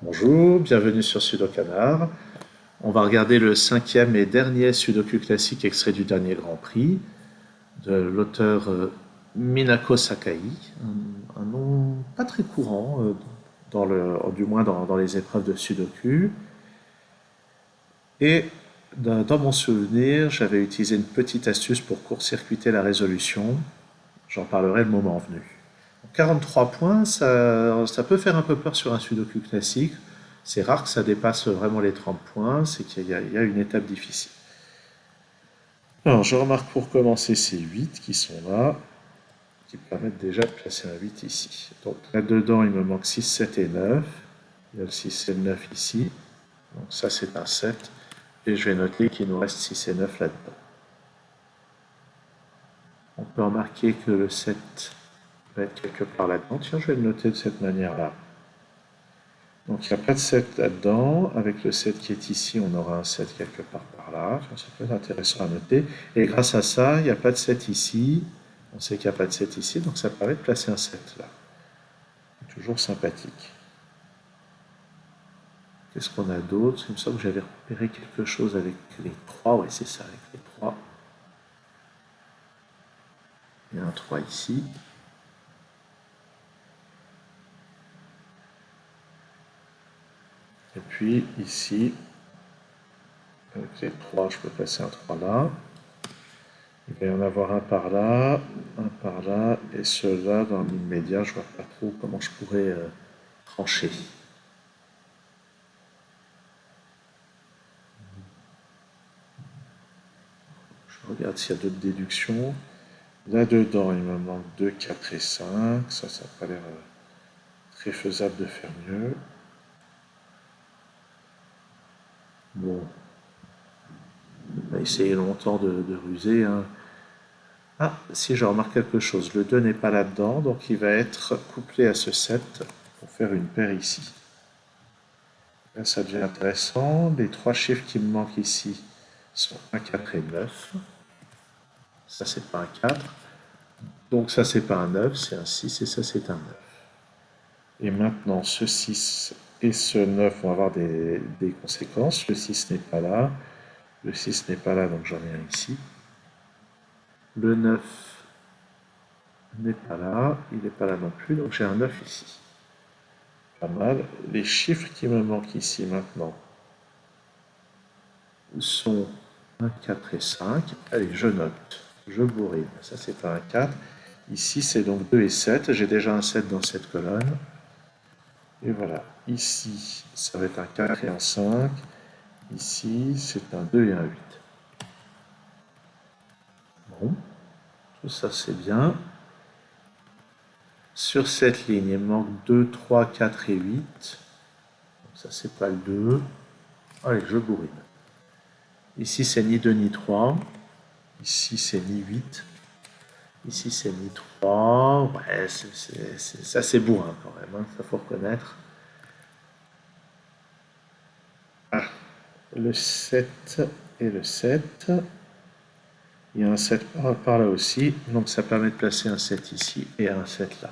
Bonjour, bienvenue sur Sudokanar. On va regarder le cinquième et dernier Sudoku classique extrait du dernier Grand Prix de l'auteur Minako Sakai, un nom pas très courant, du moins dans les épreuves de Sudoku. Et dans mon souvenir, j'avais utilisé une petite astuce pour court-circuiter la résolution. J'en parlerai le moment venu. 43 points, ça peut faire un peu peur sur un Sudoku classique. C'est rare que ça dépasse vraiment les 30 points, c'est qu'il y a une étape difficile. Alors, je remarque pour commencer ces 8 qui sont là, qui permettent déjà de placer un 8 ici. Donc là-dedans, il me manque 6, 7 et 9. Il y a le 6 et le 9 ici. Donc ça, c'est un 7. Et je vais noter qu'il nous reste 6 et 9 là-dedans. On peut remarquer que le 7 va être quelque part là-dedans. Tiens, je vais le noter de cette manière-là. Donc il n'y a pas de 7 là-dedans. Avec le 7 qui est ici, on aura un 7 quelque part par là. Ça peut être intéressant à noter. Et grâce à ça, il n'y a pas de 7 ici. On sait qu'il n'y a pas de 7 ici, donc ça permet de placer un 7 là. Toujours sympathique. Qu'est-ce qu'on a d'autre? Il me semble que j'avais repéré quelque chose avec les 3. Oui, c'est ça, avec les 3. Il y a un 3 ici. Et puis ici, avec les 3, je peux placer un 3 là. Il va y en avoir un par là, et ceux-là, dans l'immédiat, je vois pas trop comment je pourrais trancher. Je regarde s'il y a d'autres déductions. Là-dedans, il me manque 2, 4 et 5. Ça n'a pas l'air très faisable de faire mieux. Bon, on va essayer longtemps de ruser, hein. Ah, si je remarque quelque chose, le 2 n'est pas là-dedans, donc il va être couplé à ce 7 pour faire une paire ici. Là, ça devient intéressant. Les 3 chiffres qui me manquent ici sont 1, 4 et 9. Ça, c'est pas un 4. Donc ça, c'est pas un 9, c'est un 6 et ça, c'est un 9. Et maintenant, ce 6 et ce 9 vont avoir des conséquences. Le 6 n'est pas là. Le 6 n'est pas là, donc j'en ai un ici. Le 9 n'est pas là. Il n'est pas là non plus, donc j'ai un 9 ici. Pas mal. Les chiffres qui me manquent ici maintenant sont 1, 4 et 5. Allez, je note. Je bourrine. Ça, c'est pas un 4. Ici, c'est donc 2 et 7. J'ai déjà un 7 dans cette colonne. Et voilà. Ici, ça va être un 4 et un 5. Ici, c'est un 2 et un 8. Bon, tout ça, c'est bien. Sur cette ligne, il me manque 2, 3, 4 et 8. Donc ça, c'est pas le 2. Allez, je bourrine. Ici, c'est ni 2 ni 3. Ici, c'est ni 8. Ici, c'est ni 3. Ouais, ça, c'est bourrin quand même, hein, ça faut reconnaître. Ah, le 7 et le 7. Il y a un 7 par là aussi, donc ça permet de placer un 7 ici et un 7 là.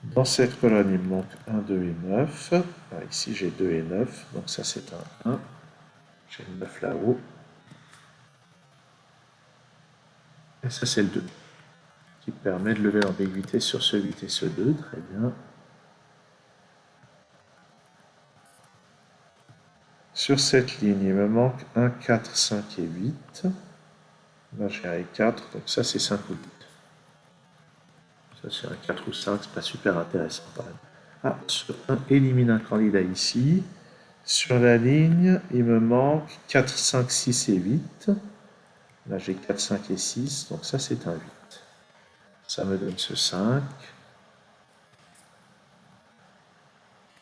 Dans cette colonne, il me manque 1, 2 et 9. Ah, ici, j'ai 2 et 9, donc ça, c'est un 1. J'ai le 9 là-haut. Et ça, c'est le 2, qui permet de lever l'ambiguïté sur ce 8 et ce 2. Très bien. Sur cette ligne, il me manque 1, 4, 5 et 8. Là, j'ai un et 4, donc ça, c'est 5 ou 8. Ça, c'est un 4 ou 5, c'est pas super intéressant quand même. Ah, sur 1, élimine un candidat ici. Sur la ligne, il me manque 4, 5, 6 et 8. Là, j'ai 4, 5 et 6, donc ça, c'est un 8. Ça me donne ce 5.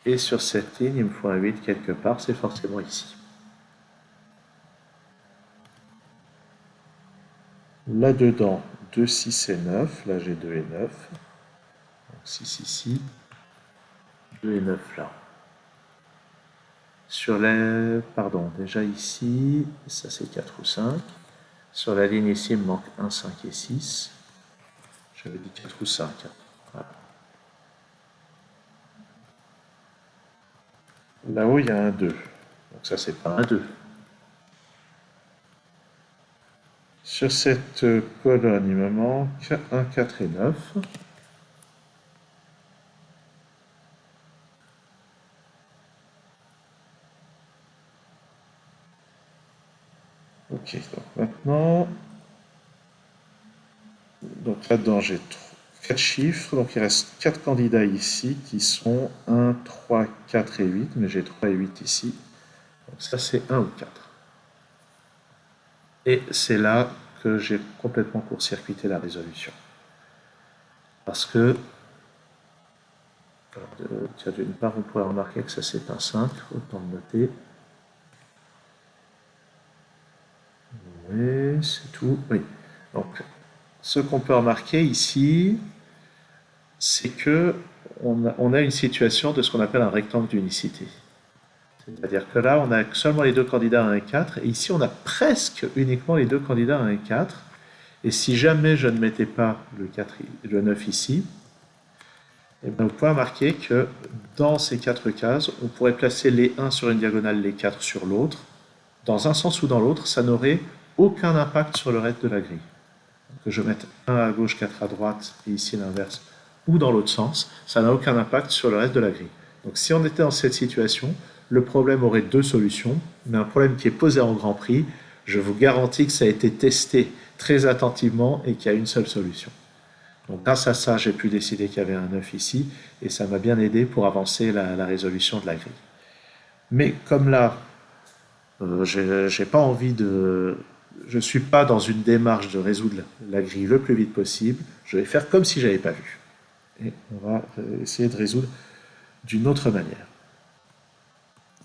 Et sur cette ligne, il me faut un 8 quelque part, c'est forcément ici. Là-dedans, 2, 6 et 9. Là, j'ai 2 et 9. Donc 6 ici, 2 et 9 là. Sur la... Pardon, déjà ici, ça c'est 4 ou 5. Sur la ligne ici, il me manque 1, 5 et 6. J'avais dit 4 ou 5. Voilà. Là-haut, il y a un 2. Donc ça, c'est pas un 2. Sur cette colonne, il me manque un 4 et 9. Ok, donc maintenant, donc là-dedans, j'ai 4 chiffres, donc il reste 4 candidats ici qui sont 1, 3, 4 et 8, mais j'ai 3 et 8 ici. Donc ça, c'est 1 ou 4. Et c'est là que j'ai complètement court-circuité la résolution. Parce que, tiens, d'une part, on pourrait remarquer que ça c'est un 5, autant le noter. Oui, c'est tout. Oui. Donc, ce qu'on peut remarquer ici, c'est que on a une situation de ce qu'on appelle un rectangle d'unicité. C'est-à-dire que là, on a seulement les deux candidats 1 et 4, et ici, on a presque uniquement les deux candidats 1 et 4. Et si jamais je ne mettais pas le 9 ici, eh bien, vous pouvez remarquer que dans ces 4 cases, on pourrait placer les 1 sur une diagonale, les 4 sur l'autre. Dans un sens ou dans l'autre, ça n'aurait aucun impact sur le reste de la grille. Que je mette 1 à gauche, 4 à droite, et ici l'inverse, ou dans l'autre sens, ça n'a aucun impact sur le reste de la grille. Donc si on était dans cette situation, le problème aurait deux solutions, mais un problème qui est posé en Grand Prix, je vous garantis que ça a été testé très attentivement et qu'il y a une seule solution. Donc grâce à ça, j'ai pu décider qu'il y avait un 9 ici, et ça m'a bien aidé pour avancer la résolution de la grille. Mais comme là, j'ai pas envie de... Je ne suis pas dans une démarche de résoudre la grille le plus vite possible. Je vais faire comme si je n'avais pas vu. Et on va essayer de résoudre d'une autre manière.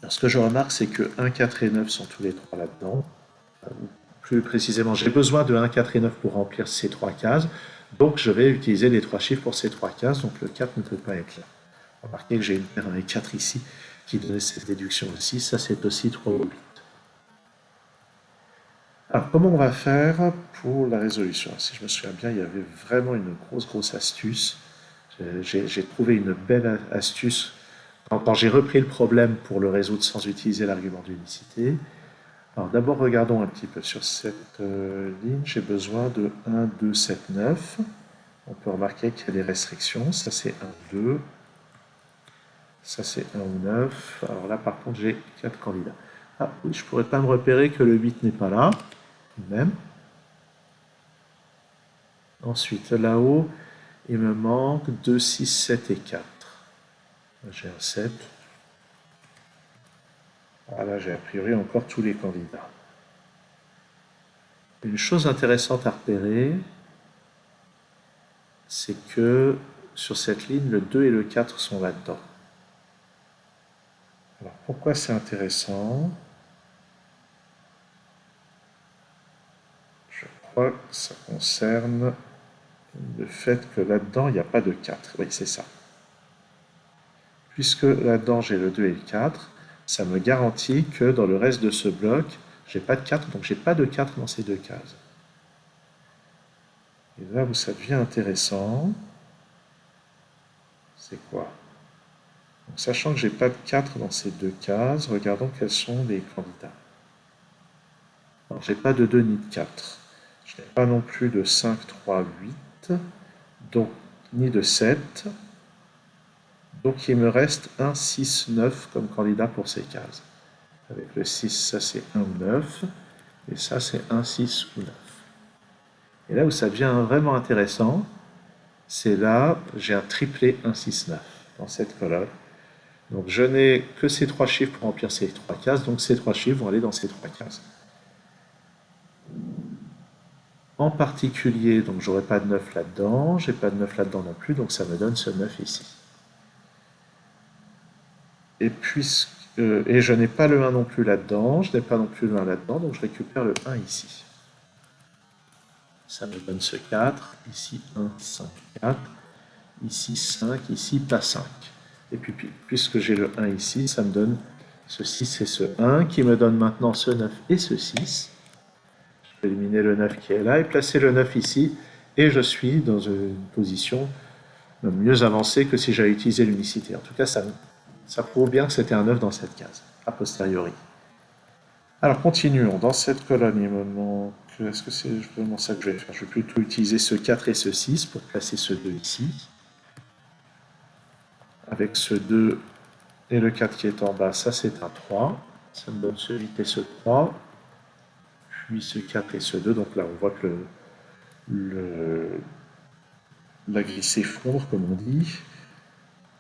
Alors, ce que je remarque, c'est que 1, 4 et 9 sont tous les trois là-dedans. Plus précisément, j'ai besoin de 1, 4 et 9 pour remplir ces trois cases. Donc, je vais utiliser les trois chiffres pour ces trois cases. Donc, le 4 ne peut pas être là. Remarquez que j'ai une paire 1 et 4 ici qui donnait cette déduction aussi. Ça, c'est aussi 3 ou 8. Alors, comment on va faire pour la résolution? Si je me souviens bien, il y avait vraiment une grosse astuce. J'ai trouvé une belle astuce quand j'ai repris le problème pour le résoudre sans utiliser l'argument d'unicité. Alors, d'abord, regardons un petit peu sur cette ligne. J'ai besoin de 1, 2, 7, 9. On peut remarquer qu'il y a des restrictions. Ça, c'est 1, 2. Ça, c'est 1 ou 9. Alors là, par contre, j'ai 4 candidats. Ah oui, je ne pourrais pas me repérer que le 8 n'est pas là. Même. Ensuite, là-haut, il me manque 2, 6, 7 et 4. J'ai un 7. Voilà, j'ai a priori encore tous les candidats. Une chose intéressante à repérer, c'est que sur cette ligne, le 2 et le 4 sont là-dedans. Alors pourquoi c'est intéressant? Je crois que ça concerne le fait que là-dedans, il n'y a pas de 4. Oui, c'est ça. Puisque là-dedans, j'ai le 2 et le 4, ça me garantit que dans le reste de ce bloc, j'ai pas de 4, donc j'ai pas de 4 dans ces deux cases. Et là où ça devient intéressant, c'est quoi? Donc, sachant que j'ai pas de 4 dans ces deux cases, regardons quels sont les candidats. Alors, j'ai pas de 2 ni de 4. Je n'ai pas non plus de 5, 3, 8, donc, ni de 7. Donc il me reste un 6, 9 comme candidat pour ces cases. Avec le 6, ça c'est 1 ou 9. Et ça c'est 1, 6 ou 9. Et là où ça devient vraiment intéressant, c'est là, j'ai un triplé 1, 6, 9 dans cette colonne. Donc je n'ai que ces trois chiffres pour remplir ces trois cases, donc ces trois chiffres vont aller dans ces trois cases. En particulier, donc j'aurai pas de 9 là-dedans, j'ai pas de 9 là-dedans non plus, donc ça me donne ce 9 ici. Et je n'ai pas le 1 non plus là-dedans, je n'ai pas non plus le 1 là-dedans, donc je récupère le 1 ici. Ça me donne ce 4, ici 1, 5, 4, ici 5, ici pas 5. Et puis puisque j'ai le 1 ici, ça me donne ce 6 et ce 1, qui me donne maintenant ce 9 et ce 6. Je peux éliminer le 9 qui est là et placer le 9 ici, et je suis dans une position mieux avancée que si j'avais utilisé l'unicité. En tout cas, ça Ça prouve bien que c'était un 9 dans cette case, a posteriori. Alors continuons. Dans cette colonne, il me manque... Est-ce que c'est vraiment ça que je vais faire? Je vais plutôt utiliser ce 4 et ce 6 pour placer ce 2 ici. Avec ce 2 et le 4 qui est en bas, ça c'est un 3. Ça me donne ce 8 et ce 3. Puis ce 4 et ce 2. Donc là, on voit que la grille s'effondre, comme on dit.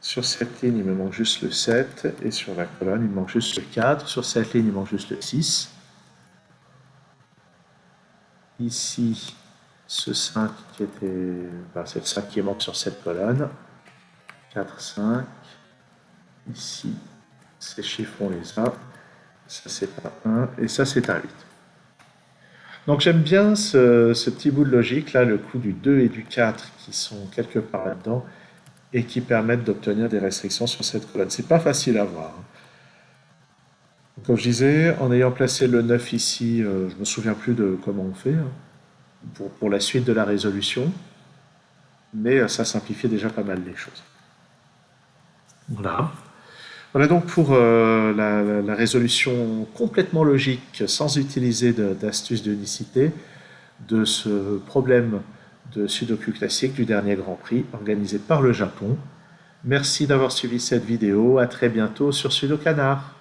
Sur cette ligne, il me manque juste le 7. Et sur la colonne, il me manque juste le 4. Sur cette ligne, il manque juste le 6. Ici, ce 5 qui était... c'est le 5 qui manque sur cette colonne. 4, 5. Ici, ces chiffres, on les a. Ça, c'est un 1. Et ça, c'est un 8. Donc j'aime bien ce petit bout de logique, là, le coup du 2 et du 4 qui sont quelque part là-dedans et qui permettent d'obtenir des restrictions sur cette colonne. C'est pas facile à voir. Comme je disais, en ayant placé le 9 ici, je ne me souviens plus de comment on fait pour la suite de la résolution, mais ça simplifie déjà pas mal les choses. Voilà. Voilà donc pour la résolution complètement logique, sans utiliser d'astuces d'unicité, de ce problème de Sudoku classique du dernier Grand Prix organisé par le Japon. Merci d'avoir suivi cette vidéo. À très bientôt sur Sudokanar.